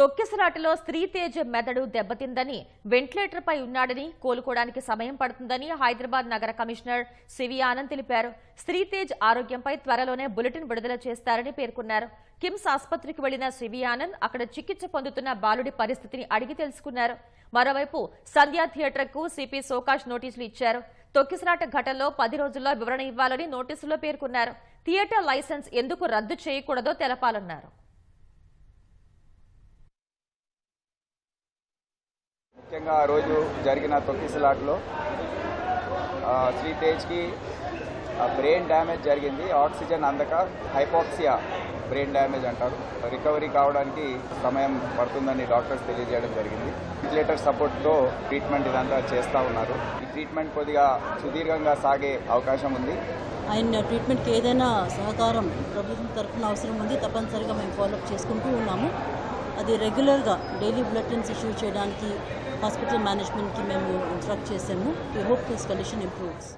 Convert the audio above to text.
తొక్కిసలాటలో శ్రీతేజ్ మెదడు దెబ్బతిందని వెంటిలేటర్పై ఉన్నాడని కోలుకోవడానికి సమయం పడుతుందని హైదరాబాద్ నగర కమిషనర్ సివి ఆనంద్ తెలిపారు. శ్రీతేజ్ ఆరోగ్యంపై త్వరలోనే బులెటిన్ విడుదల చేస్తారని పేర్కొన్నారు. కిమ్స్ ఆసుపత్రికి వెళ్లిన సివి ఆనంద్ అక్కడ చికిత్స పొందుతున్న బాలుడి పరిస్థితిని అడిగి తెలుసుకున్నారు. మరోవైపు సంధ్యా థియేటర్కు సిపి సోకాష్ నోటీసులు ఇచ్చారు. తొక్కిసలాట ఘటనలో 10 రోజుల్లో వివరణ ఇవ్వాలని నోటీసులో పేర్కొన్నారు. థియేటర్ లైసెన్స్ ఎందుకు రద్దు చేయకూడదో తెలపాలన్నారు. ముఖ్యంగా ఆ రోజు జరిగిన తొక్కిసలాటలో శ్రీతేజ్కి బ్రెయిన్ డ్యామేజ్ జరిగింది. ఆక్సిజన్ అందక హైపాక్సియా బ్రెయిన్ డ్యామేజ్ అంటారు. రికవరీ కావడానికి సమయం పడుతుందని డాక్టర్స్ తెలియజేయడం జరిగింది. వెంటిలేటర్ సపోర్ట్తో ట్రీట్మెంట్ ఇదంతా చేస్తూ ఉన్నారు. ఈ ట్రీట్మెంట్ కొద్దిగా సుదీర్ఘంగా సాగే అవకాశం ఉంది. ఆయన ట్రీట్మెంట్కి ఏదైనా సహకారం ప్రభుత్వం తరఫున అవసరం ఉంది. తప్పనిసరిగా మేము ఫాలోఅప్ చేసుకుంటూ ఉన్నాము. అది రెగ్యులర్గా డైలీ బులెటిన్స్ ఇష్యూ చేయడానికి హాస్పిటల్ మేనేజ్మెంట్కి మేము ఇన్స్ట్రక్ట్ చేసాము. We hope his condition improves.